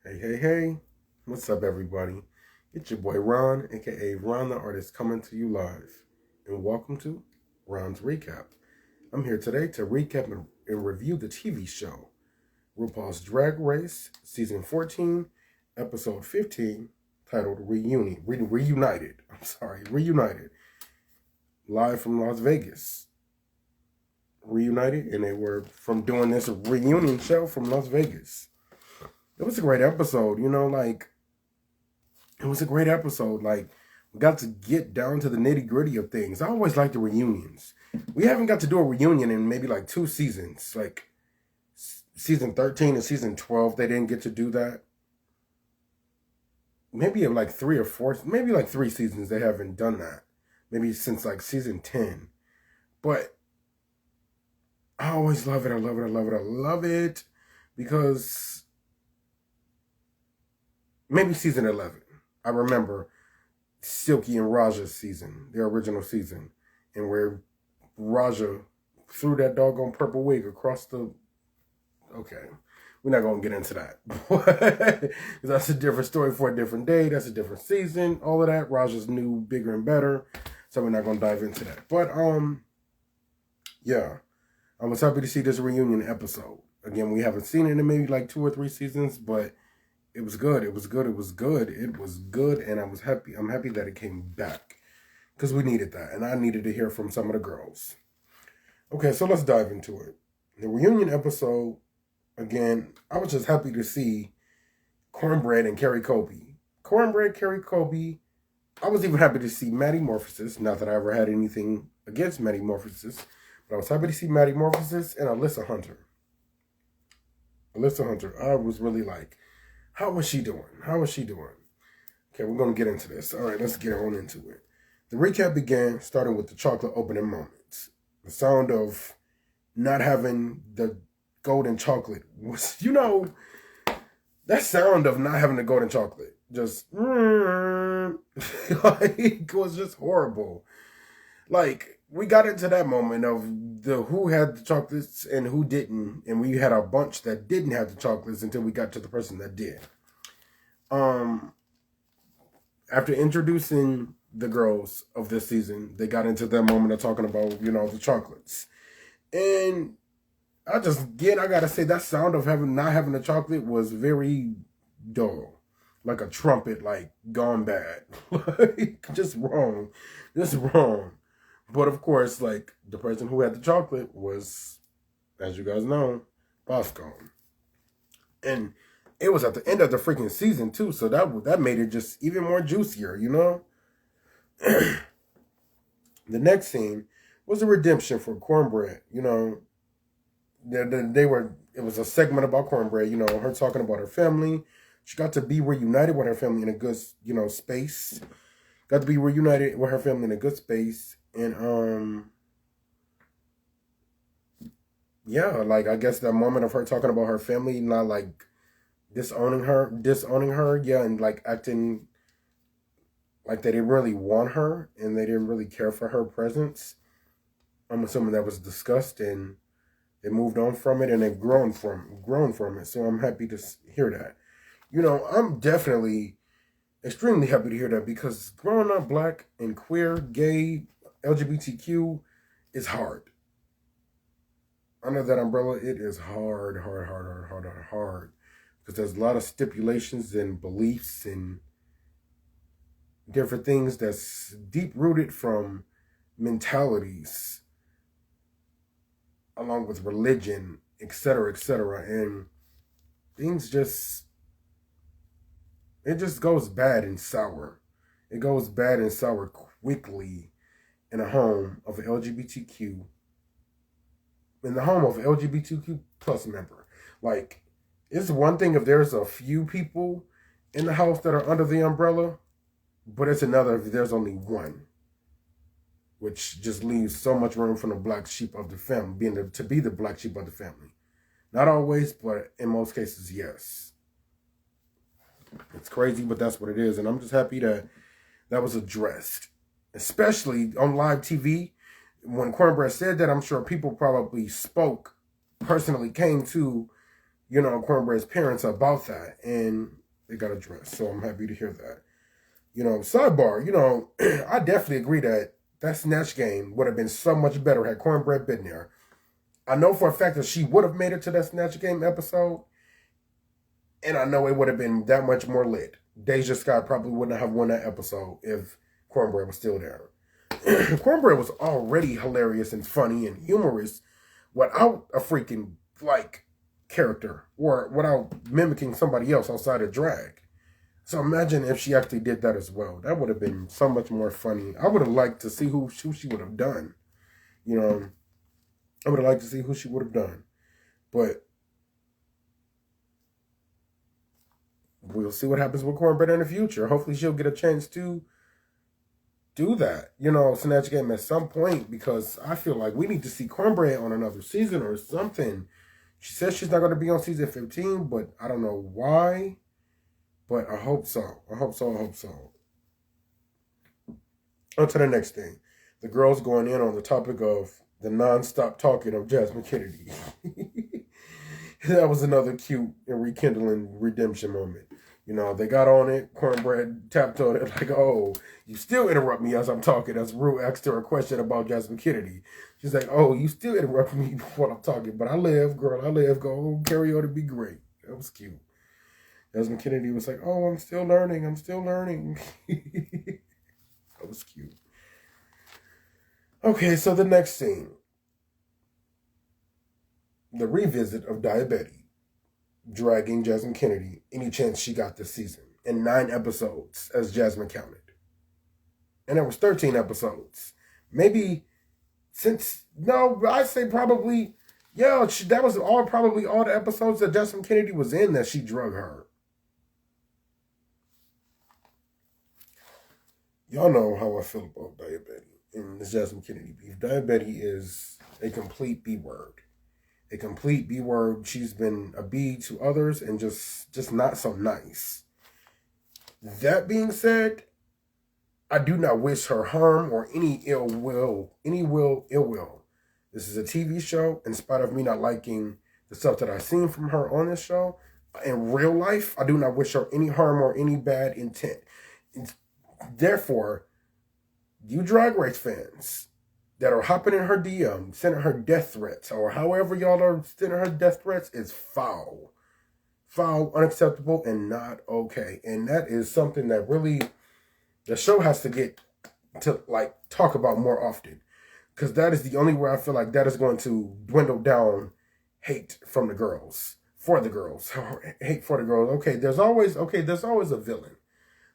Hey, hey, hey. What's up, everybody? It's your boy Ron, aka Ron the Artist, coming to you live. And welcome to Ron's Recap. I'm here today to recap and review the TV show RuPaul's Drag Race, Season 14, Episode 15, titled Reunited. Reunited. Live from Las Vegas. Reunited, and they were from doing this reunion show from Las Vegas. It was a great episode, it was a great episode. We got to get down to the nitty gritty of things. I always like the reunions. We haven't got to do a reunion in maybe like 2 seasons. Like season 13 and season 12, they didn't get to do that. Maybe in like 3 or 4, maybe like 3 seasons they haven't done that. Maybe since like season 10. But I always love it. I love it. Because maybe season 11. I remember Silky and Raja's season, their original season, and where Raja threw that doggone purple wig across the... Okay, we're not going to get into that. Because that's a different story for a different day. That's a different season. All of that. Raja's new, bigger, and better. So we're not going to dive into that. But, yeah. I was happy to see this reunion episode. Again, we haven't seen it in maybe like 2 or 3 seasons, but it was good. It was good. And I was happy. I'm happy that it came back because we needed that. And I needed to hear from some of the girls. Okay, so let's dive into it. The reunion episode, again, I was just happy to see Cornbread and Carrie Colby. I was even happy to see Maddie Morphosis. Not that I ever had anything against Maddie Morphosis, but I was happy to see Maddie Morphosis and Alyssa Hunter. I was really like, how was she doing? Okay, we're going to get into this. All right, let's get on into it. The recap began starting with the chocolate opening moments. The sound of not having the golden chocolate was, that sound of not having the golden chocolate just, it was just horrible. We got into that moment of who had the chocolates and who didn't, and we had a bunch that didn't have the chocolates until we got to the person that did. After introducing the girls of this season, they got into that moment of talking about, the chocolates. And I gotta say, that sound of not having the chocolate was very dull. Like a trumpet, gone bad. Just wrong. But of course, the person who had the chocolate was, as you guys know, Bosco. And it was at the end of the freaking season too, so that made it just even more juicier, The next scene was a redemption for Cornbread. It was a segment about Cornbread. Her talking about her family. She got to be reunited with her family in a good, space. Got to be reunited with her family in a good space. And, yeah, I guess that moment of her talking about her family, not, disowning her, yeah, and, acting like they didn't really want her, and they didn't really care for her presence. I'm assuming that was discussed, and they moved on from it, and they've grown from it, so I'm happy to hear that. I'm definitely extremely happy to hear that, because growing up black and queer, gay, LGBTQ is hard. Under that umbrella, it is hard. Because there's a lot of stipulations and beliefs and different things that's deep-rooted from mentalities, along with religion, etc., and things it just goes bad and sour. It goes bad and sour quickly in a home of an LGBTQ, in the home of an LGBTQ plus member. It's one thing if there's a few people in the house that are under the umbrella, but it's another if there's only one, which just leaves so much room for the black sheep of the family, to be the black sheep of the family. Not always, but in most cases, yes. It's crazy, but that's what it is, and I'm just happy that was addressed, especially on live TV. When Cornbread said that, I'm sure people probably came to Cornbread's parents about that, and they got addressed. So I'm happy to hear that. Sidebar, I definitely agree that Snatch Game would have been so much better had Cornbread been there. I know for a fact that she would have made it to that Snatch Game episode, and I know it would have been that much more lit. Deja Scott probably wouldn't have won that episode if Cornbread was still there. Cornbread was already hilarious and funny and humorous without a freaking, character or without mimicking somebody else outside of drag. So imagine if she actually did that as well. That would have been so much more funny. I would have liked to see who she would have done. I would have liked to see who she would have done. But we'll see what happens with Cornbread in the future. Hopefully she'll get a chance to do that, Snatch Game at some point, because I feel like we need to see Cornbread on another season or something. She says she's not going to be on season 15, but I don't know why. But I hope so. I hope so. On to the next thing. The girls going in on the topic of the non-stop talking of Jasmine Kennedy. That was another cute and rekindling redemption moment. They got on it. Cornbread tapped on it like, oh, you still interrupt me as I'm talking. As Rue asked her a question about Jasmine Kennedy. She's like, oh, you still interrupt me while I'm talking. But I live, girl, I live. Go carry on to be great. That was cute. Jasmine Kennedy was like, oh, I'm still learning. That was cute. Okay, so the next scene. The revisit of Diabetes, dragging Jasmine Kennedy any chance she got this season. In 9 episodes, as Jasmine counted. And there was 13 episodes. Maybe I'd say probably, that was probably all the episodes that Jasmine Kennedy was in that she drug her. Y'all know how I feel about Diabetes and this Jasmine Kennedy beef. Diabetes is a complete B word. A complete B word. She's been a B to others and just not so nice. That being said, I do not wish her harm or any ill will. This is a TV show. In spite of me not liking the stuff that I've seen from her on this show, in real life, I do not wish her any harm or any bad intent. Therefore, you Drag Race fans that are hopping in her DM, sending her death threats, or however y'all are sending her death threats, is foul. Foul, unacceptable, and not okay. And that is something that really the show has to get to talk about more often. Because that is the only way I feel like that is going to dwindle down hate from the girls. For the girls. Hate for the girls. Okay, there's always a villain.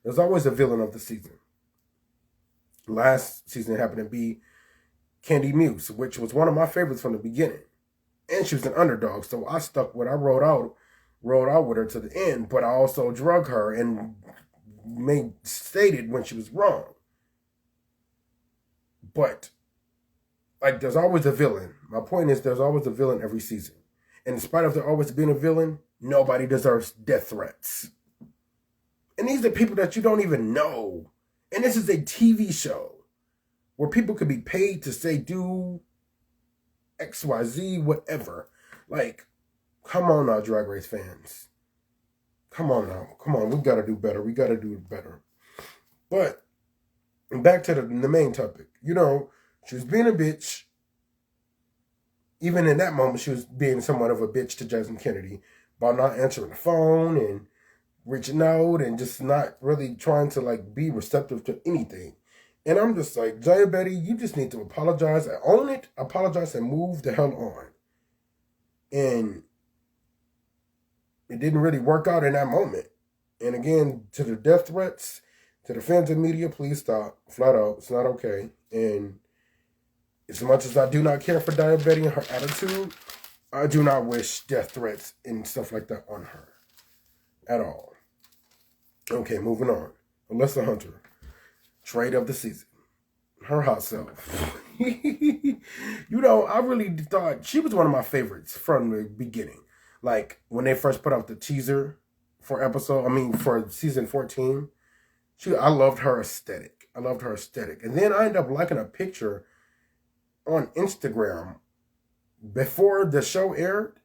There's always a villain of the season. Last season happened to be Candy Muse, which was one of my favorites from the beginning. And she was an underdog, so I stuck with I rode out with her to the end, but I also drug her and stated when she was wrong. But there's always a villain. My point is there's always a villain every season. And in spite of there always being a villain, nobody deserves death threats. And these are people that you don't even know. And this is a TV show where people could be paid to say, do XYZ, whatever. Come on now, Drag Race fans. Come on now. Come on. We got to do better. We got to do it better. But back to the main topic. She was being a bitch. Even in that moment, she was being somewhat of a bitch to Jasmine Kennedy by not answering the phone and reaching out and just not really trying to be receptive to anything. And I'm just like, Diabetes, you just need to apologize and own it, apologize and move the hell on. And it didn't really work out in that moment. And again, to the death threats, to the fans and media, please stop. Flat out, it's not okay. And as much as I do not care for Diabetes and her attitude, I do not wish death threats and stuff like that on her. At all. Okay, moving on. Alyssa Hunter. Trade of the season. Her hot self. I really thought she was one of my favorites from the beginning. When they first put out the teaser for season 14, I loved her aesthetic. And then I ended up liking a picture on Instagram before the show aired.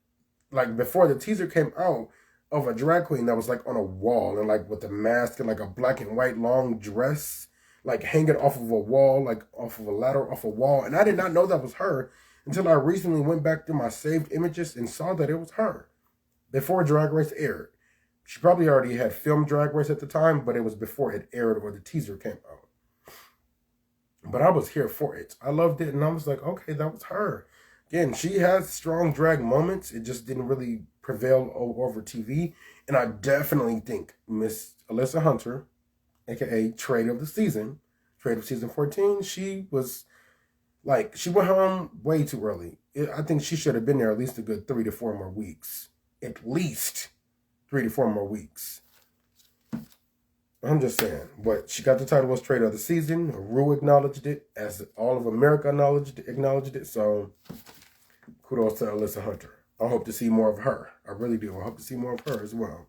like before the teaser came out of a drag queen that was like on a wall and like with a mask and like a black and white long dress, like hanging off of a wall, like off of a ladder, off a wall. And I did not know that was her until I recently went back through my saved images and saw that it was her before Drag Race aired. She probably already had filmed Drag Race at the time, but it was before it aired or the teaser came out. But I was here for it. I loved it, and I was like, okay, that was her. Again, she has strong drag moments. It just didn't really prevail over TV. And I definitely think Miss Alyssa Hunter, aka Trade of the Season, Trade of Season 14, she was like, she went home way too early. I think she should have been there at least a good 3 to 4 more weeks. At least 3 to 4 more weeks. I'm just saying. But she got the title as Trade of the Season. Ru acknowledged it, as all of America acknowledged it. So kudos to Alyssa Hunter. I hope to see more of her. I really do. I hope to see more of her as well.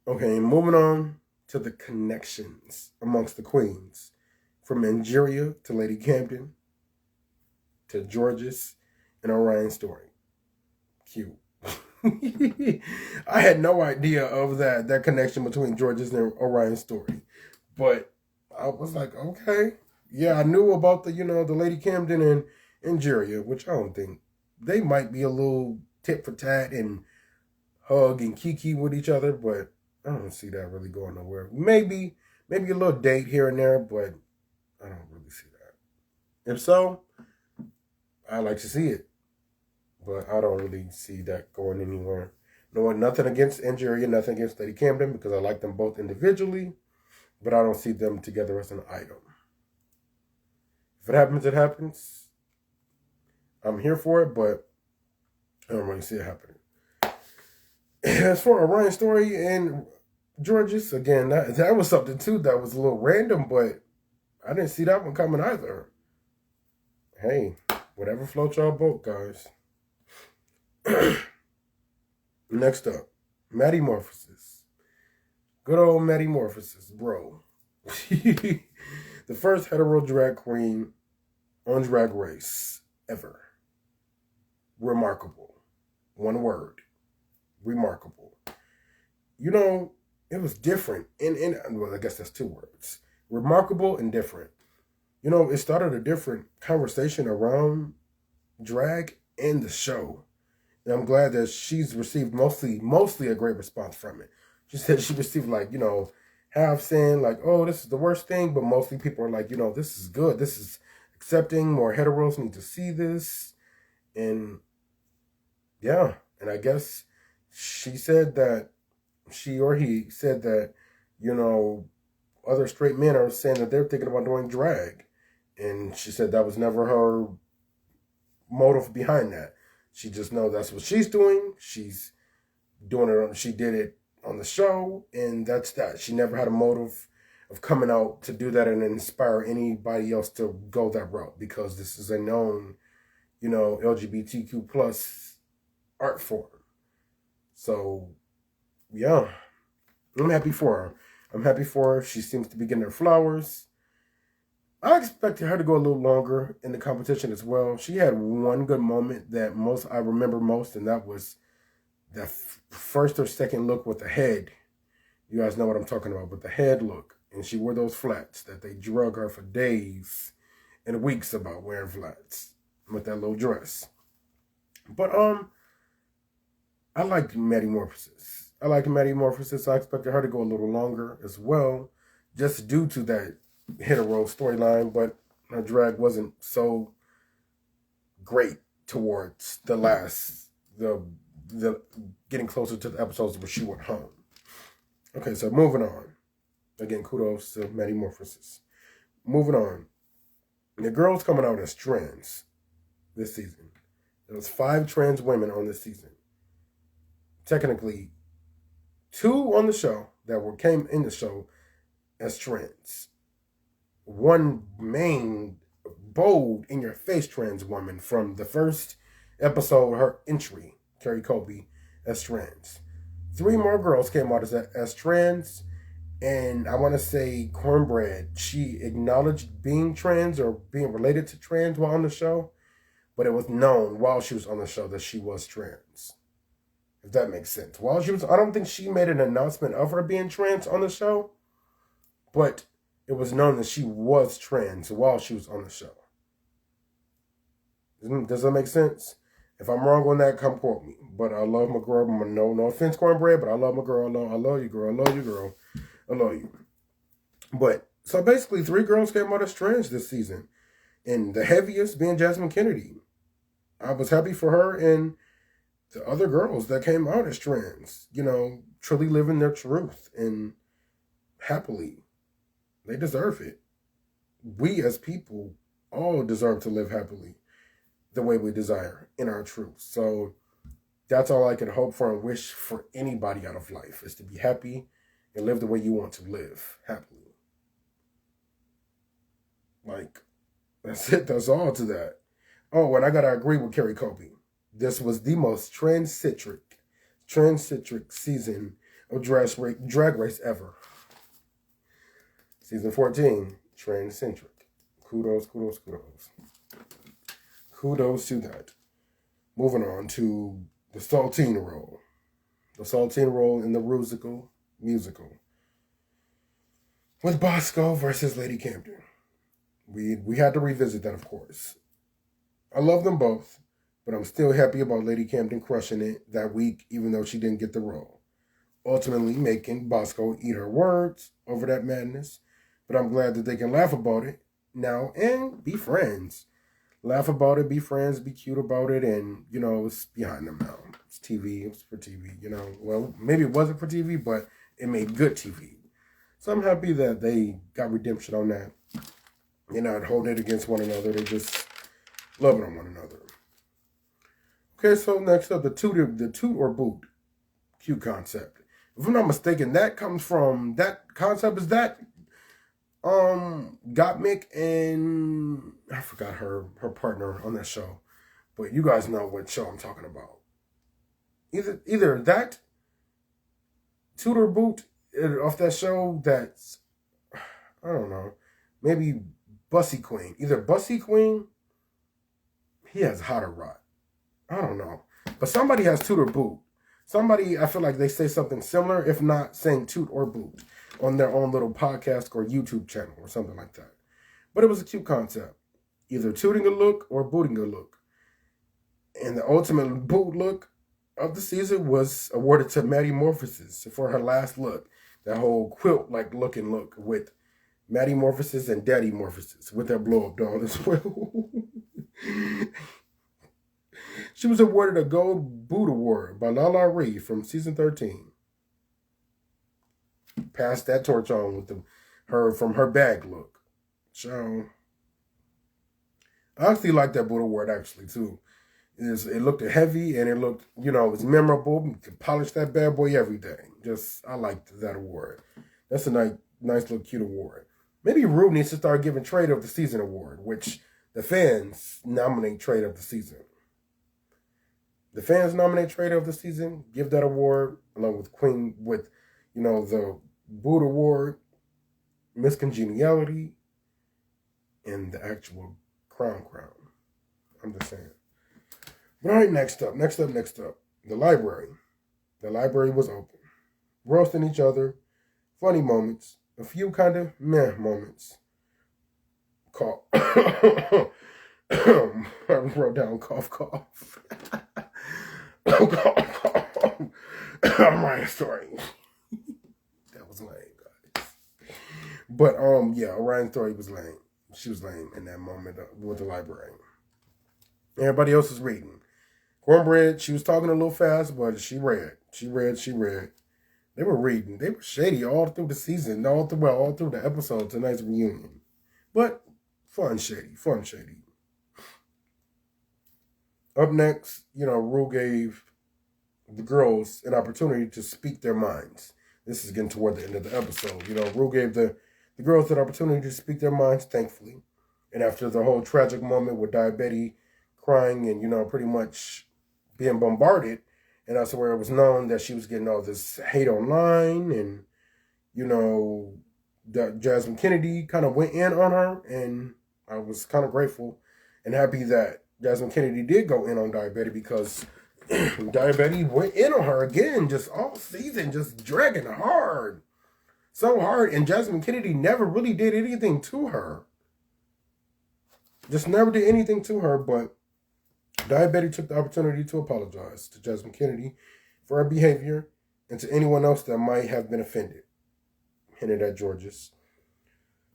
Okay, moving on to the connections amongst the queens. From Angeria to Lady Camden to Georges and Orion Story. Cute. I had no idea of that connection between Georges and Orion Story. But I was like, okay. Yeah, I knew about the Lady Camden and Angeria, which I don't think. They might be a little tit for tat and hug and kiki with each other, but I don't see that really going nowhere. Maybe a little date here and there, but I don't really see that. If so, I like to see it. But I don't really see that going anywhere. No, nothing against Angeria, nothing against Lady Camden, because I like them both individually, but I don't see them together as an item. If it happens, it happens. I'm here for it, but I don't really see it happening. As for Orion Story and Georges, again, that was something too that was a little random, but I didn't see that one coming either. Hey, whatever floats y'all boat, guys. Next up, Metamorphosis. Good old Metamorphosis, bro. The first hetero drag queen on Drag Race ever. Remarkable. One word. Remarkable. It was different. Well, I guess that's 2 words. Remarkable and different. It started a different conversation around drag and the show. And I'm glad that she's received mostly a great response from it. She said she received half saying oh, this is the worst thing, but mostly people are like, this is good. This is accepting. More heteros need to see this. And yeah, and I guess she said that he said that, other straight men are saying that they're thinking about doing drag. And she said that was never her motive behind that. She just knows that's what she's doing. She's doing it. She did it on the show, and that's that. She never had a motive of coming out to do that and inspire anybody else to go that route, because this is a known, LGBTQ plus art form. So, yeah, I'm happy for her. She seems to be getting her flowers. I expected her to go a little longer in the competition as well. She had one good moment that I remember most, and that was that first or second look with the head. You guys know what I'm talking about, with the head look. And she wore those flats that they drug her for days and weeks about wearing flats with that little dress. But I liked Metamorphosis. I expected her to go a little longer as well, just due to that hetero storyline, but her drag wasn't so great towards the getting closer to the episodes where she went home. Okay, so moving on. Again, kudos to Metamorphosis. Moving on. The girls coming out as trans this season. There was 5 trans women on this season. Technically, 2 on the show that came in the show as trans. 1 main, bold, in-your-face trans woman from the first episode, her entry, Carrie Colby, as trans. 3 more girls came out as trans, and I want to say Cornbread, she acknowledged being trans or being related to trans while on the show, but it was known while she was on the show that she was trans. If that makes sense. I don't think she made an announcement of her being trans on the show, but it was known that she was trans while she was on the show. Does that make sense? If I'm wrong on that, come quote me. But I love my girl. No offense, Cornbread, but I love my girl. I love you, girl. I love you, girl. I love you. But, so basically, 3 girls came out as trans this season. And the heaviest being Jasmine Kennedy. I was happy for her and the other girls that came out as trans. You know, truly living their truth and happily. They deserve it. We as people all deserve to live happily the way we desire in our truth. So that's all I can hope for and wish for anybody out of life, is to be happy and live the way you want to live happily. Like, that's it. That's all to that. Oh, and I gotta agree with Carrie Colby. This was the most trans-centric season of Drag Race ever. Season 14, trans-centric. Kudos. Kudos to that. Moving on to the Saltine role. The Saltine role in the musical. With Bosco versus Lady Camden. We had to revisit that, of course. I love them both, but I'm still happy about Lady Camden crushing it that week, even though she didn't get the role. Ultimately making Bosco eat her words over that madness. But I'm glad that they can laugh about it now and be friends. Laugh about it, be friends, be cute about it, and, you know, it's behind them now. It's TV, it was for TV, you know. Well, maybe it wasn't for TV, but it made good TV. So I'm happy that they got redemption on that. They're not holding it against one another, they're just loving on one another. Okay, so next up, the toot or boot. Cute concept. If I'm not mistaken, that concept is that Gottmik and I forgot her partner on that show, but you guys know what show I'm talking about. Either that toot or boot off that show. That's, I don't know, maybe Bussy Queen. Either Bussy Queen. He has hot or rot. I don't know, but somebody has toot or boot. Somebody, I feel like they say something similar, if not saying toot or boot, on their own little podcast or YouTube channel or something like that. But it was a cute concept. Either tooting a look or booting a look. And the ultimate boot look of the season was awarded to Maddie Morphosis for her last look. That whole quilt-like looking look with Maddie Morphosis and Daddy Morphosis with their blow-up doll as well. She was awarded a Gold Boot Award by Lala Ree from season 13. Passed that torch on with her bag look. So I actually like that Boot Award actually too. It looked heavy and it looked, you know, it was memorable. You could polish that bad boy every day. I liked that award. That's a nice little cute award. Maybe Ru needs to start giving Trade of the Season award, which the fans nominate Trade of the Season. The fans nominate Trade of the Season, give that award, along with the Boot Award, Miss Congeniality, and the actual Crown. I'm just saying. But all right, next up. The library. The library was open. Roasting each other, funny moments, a few kind of meh moments. I wrote down cough. I'm writing a story. That was lame, guys. But Orion's story was lame. She was lame in that moment with the library. Everybody else is reading. Cornbread, she was talking a little fast, but she read. They were reading. They were shady all through the season, all through the episode, tonight's reunion. But fun shady. Up next, Ru gave the girls an opportunity to speak their minds. This is getting toward the end of the episode. Ru gave the girls an opportunity to speak their minds, thankfully. And after the whole tragic moment with Diabetes crying and, pretty much being bombarded, and that's where it was known that she was getting all this hate online, and, that Jasmine Kennedy kind of went in on her, and I was kind of grateful and happy that, Jasmine Kennedy did go in on Diabetes because Diabetes went in on her again, just all season, just dragging hard. So hard. And Jasmine Kennedy never really did anything to her. Just never did anything to her, but Diabetes took the opportunity to apologize to Jasmine Kennedy for her behavior and to anyone else that might have been offended. Hinted at Georges.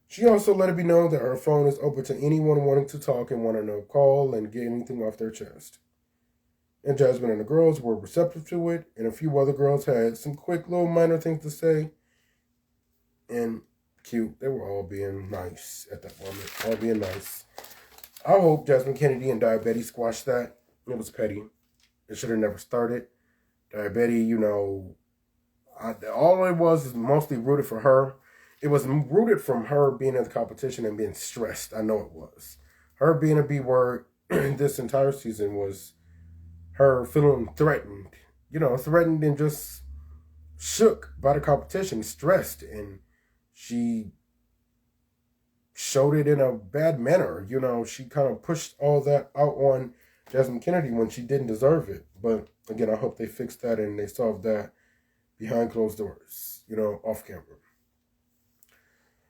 She also let it be known that her phone is open to anyone wanting to talk and wanting to call and get anything off their chest. And Jasmine and the girls were receptive to it, and a few other girls had some quick little minor things to say. And cute. They were all being nice at that moment. All being nice. I hope Jasmine Kennedy and Diabetes squashed that. It was petty. It should have never started. Diabetes, all it was is mostly rooted for her. It was rooted from her being in the competition and being stressed. I know it was. Her being a B word this entire season was her feeling threatened. Threatened and just shook by the competition, stressed. And she showed it in a bad manner. She kind of pushed all that out on Jasmine Kennedy when she didn't deserve it. But again, I hope they fixed that and they solved that behind closed doors, off camera.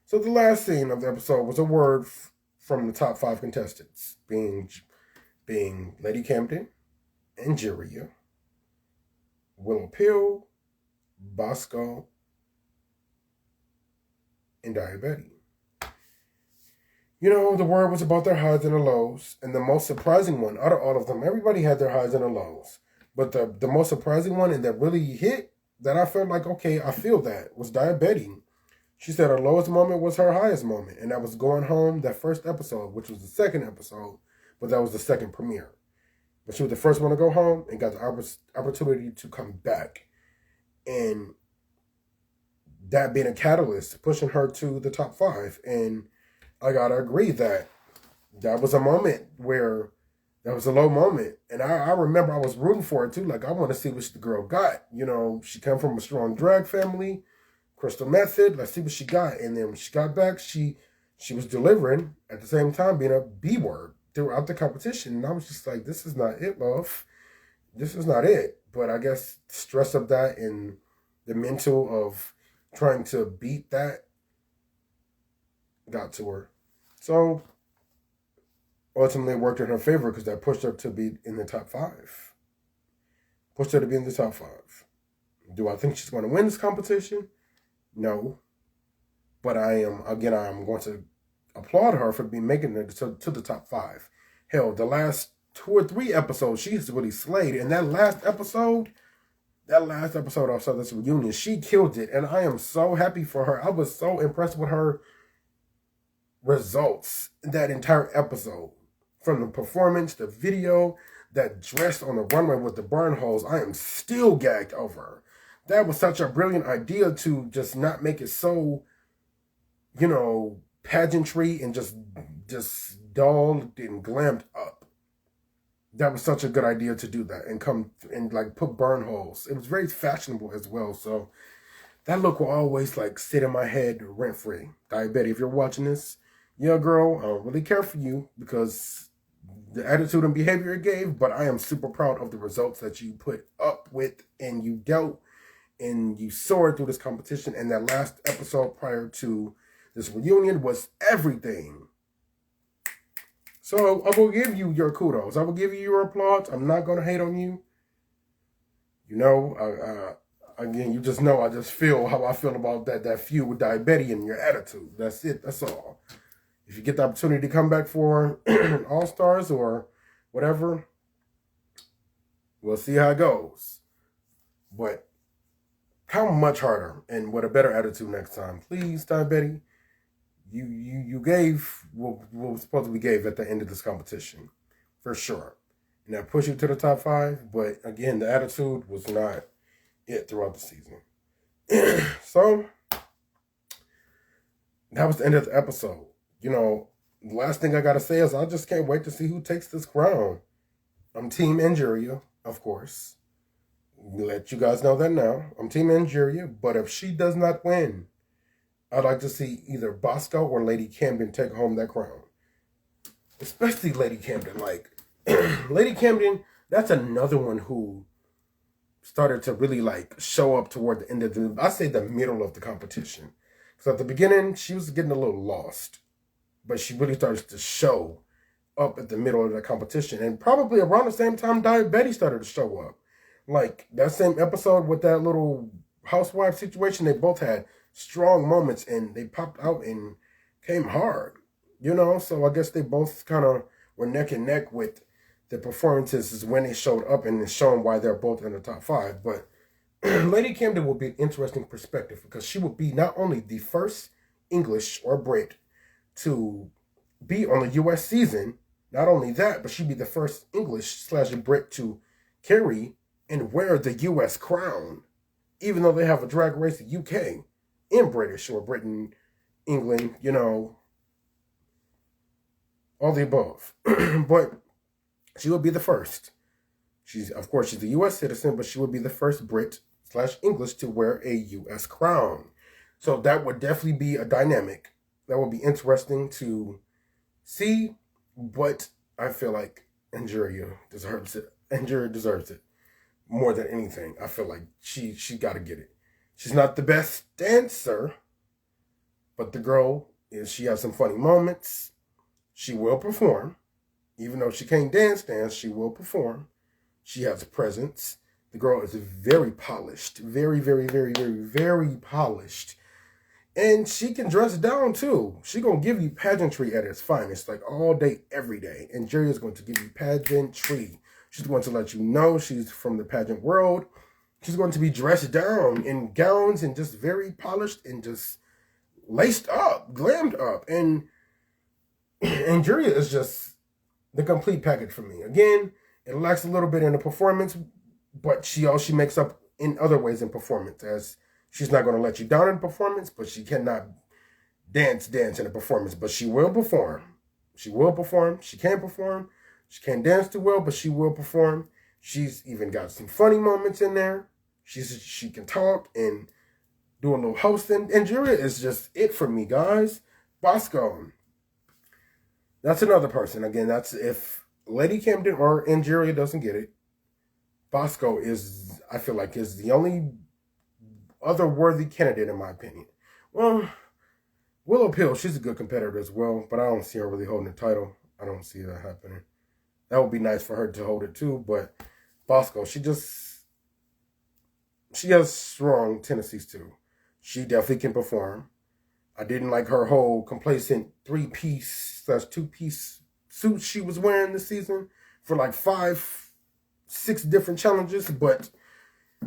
So the last scene of the episode was a word from the top 5 contestants, being Lady Camden, Angeria, Willow Pill, Bosco, and Diabetes. The word was about their highs and their lows, and the most surprising one out of all of them, everybody had their highs and their lows, but the most surprising one and that really hit, that I felt like, okay, I feel that, was Diabetes. She said her lowest moment was her highest moment, and that was going home that first episode, which was the second episode, but that was the second premiere. But she was the first one to go home and got the opportunity to come back. And that being a catalyst, pushing her to the top 5. And I gotta agree that was a moment where that was a low moment. And I remember I was rooting for it too. Like, I want to see what the girl got. She come from a strong drag family. Crystal Method, let's see what she got. And then when she got back, she was delivering at the same time being a B word throughout the competition. And I was just like, this is not it, love. This is not it. But I guess the stress of that and the mental of trying to beat that got to her. So ultimately it worked in her favor because that pushed her to be in the top 5. Pushed her to be in the top 5. Do I think she's going to win this competition? No, but I am going to applaud her for making it to the top 5. Hell, the last 2 or 3 episodes, she's really slayed. And that last episode of this reunion, she killed it. And I am so happy for her. I was so impressed with her results that entire episode. From the performance, the video, that dress on the runway with the burn holes, I am still gagged over her. That was such a brilliant idea to just not make it so, pageantry and just dull and glammed up. That was such a good idea to do that and come and put burn holes. It was very fashionable as well. So that look will always sit in my head rent free. Diabetes, if you're watching this, yeah, girl, I don't really care for you because the attitude and behavior it gave, but I am super proud of the results that you put up with and you dealt and you soared through this competition. And that last episode prior to this reunion was everything. So I will give you your kudos. I will give you your applause. I'm not going to hate on you. Again, you just know I just feel how I feel about that feud with Diabetes and your attitude. That's it. That's all. If you get the opportunity to come back for All-Stars or whatever, we'll see how it goes. But how much harder and with a better attitude next time. Please, Diabetes, you gave what was supposed to be gave at the end of this competition. For sure. And that pushed you to the top 5. But again, the attitude was not it throughout the season. So, that was the end of the episode. The last thing I got to say is I just can't wait to see who takes this crown. I'm Team Angeria, of course. Let you guys know that now. I'm Team Angeria, but if she does not win, I'd like to see either Bosco or Lady Camden take home that crown. Especially Lady Camden. Lady Camden, that's another one who started to really like show up toward the end of the middle of the competition. So at the beginning, she was getting a little lost, but she really started to show up at the middle of the competition. And probably around the same time, Diabetes started to show up. Like that same episode with that little housewife situation, they both had strong moments and they popped out and came hard, So I guess they both kind of were neck and neck with the performances is when they showed up, and it's showing why they're both in the top 5. But Lady Camden will be an interesting perspective because she will be not only the first English or Brit to be on the U.S. season, not only that, but she'd be the first English/Brit to carry and wear the U.S. crown, even though they have a drag race in UK in British or Britain, England, all the above. But she will be the first. She's a U.S. citizen, but she will be the first Brit/English to wear a U.S. crown. So that would definitely be a dynamic. That would be interesting to see, but I feel like Angeria deserves it. Angeria deserves it more than anything. I feel like she got to get it. She's not the best dancer, but the girl she has some funny moments. She will perform. Even though she can't dance, she will perform. She has a presence. The girl is very polished. Very, very, very, very, very polished. And she can dress down too. She's going to give you pageantry at its finest, like all day, every day. And Jerry is going to give you pageantry. She's going to let you know she's from the pageant world. She's going to be dressed down in gowns and just very polished and just laced up, glammed up. And Jerry is just the complete package for me. Again, it lacks a little bit in the performance, but she makes up in other ways in performance, as she's not going to let you down in performance, but she cannot dance in a performance, but she will perform. She will perform. She can perform. She can't dance too well, but she will perform. She's even got some funny moments in there. She can talk and do a little hosting. And Julia is just it for me, guys. Bosco. That's another person. Again, that's if Lady Camden or Angeria doesn't get it. Bosco I feel like, is the only other worthy candidate in my opinion. Well, Willow Pill, she's a good competitor as well, but I don't see her really holding the title. I don't see that happening. That would be nice for her to hold it too, but Bosco, she has strong tendencies too. She definitely can perform. I didn't like her whole complacent 3-piece/2-piece suit she was wearing this season for like 5-6 different challenges, but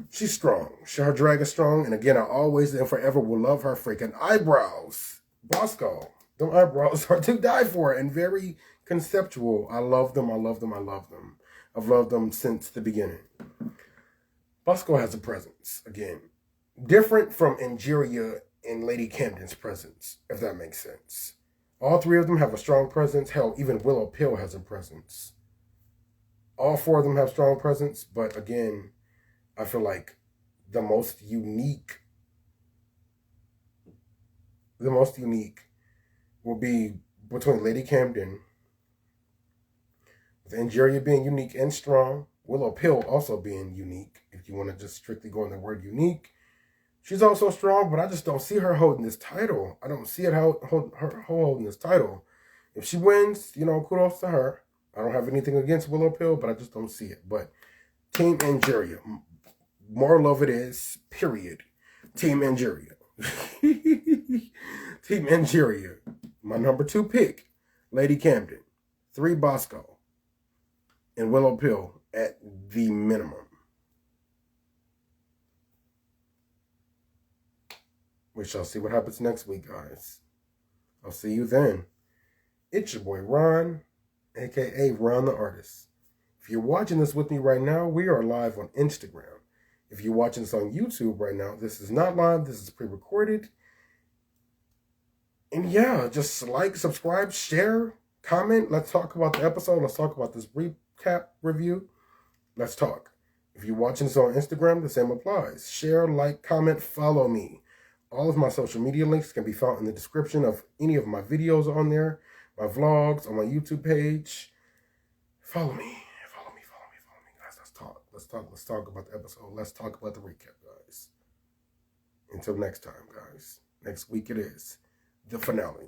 she's strong. Her drag is strong, and again, I always and forever will love her freaking eyebrows. Bosco, them eyebrows are to die for and very conceptual. I love them. I love them. I love them. I've loved them since the beginning. Bosco has a presence, again, different from Angeria and Lady Camden's presence, if that makes sense. All 3 of them have a strong presence. Hell, even Willow Pill has a presence. All 4 of them have strong presence, but again, I feel like the most unique will be between Lady Camden, with Angeria being unique and strong, Willow Pill also being unique, if you want to just strictly go on the word unique. She's also strong, but I just don't see her holding this title. I don't see her holding this title. If she wins, kudos to her. I don't have anything against Willow Pill, but I just don't see it. But Team Angeria, more love it is, period. Team Angeria. Team Angeria. My number 2 pick, Lady Camden. 3, Bosco. And Willow Pill at the minimum. We shall see what happens next week, guys. I'll see you then. It's your boy, Ron, a.k.a. Ron the Artist. If you're watching this with me right now, we are live on Instagram. If you're watching this on YouTube right now, this is not live. This is pre-recorded. And yeah, just like, subscribe, share, comment. Let's talk about the episode. Let's talk about this recap review. Let's talk. If you're watching this on Instagram, the same applies. Share, like, comment, follow me. All of my social media links can be found in the description of any of my videos on there, my vlogs, on my YouTube page. Follow me. Guys, let's talk about the episode. Let's talk about the recap, guys. Until next time, guys. Next week it is the finale.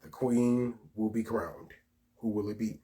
The queen will be crowned. Who will it be?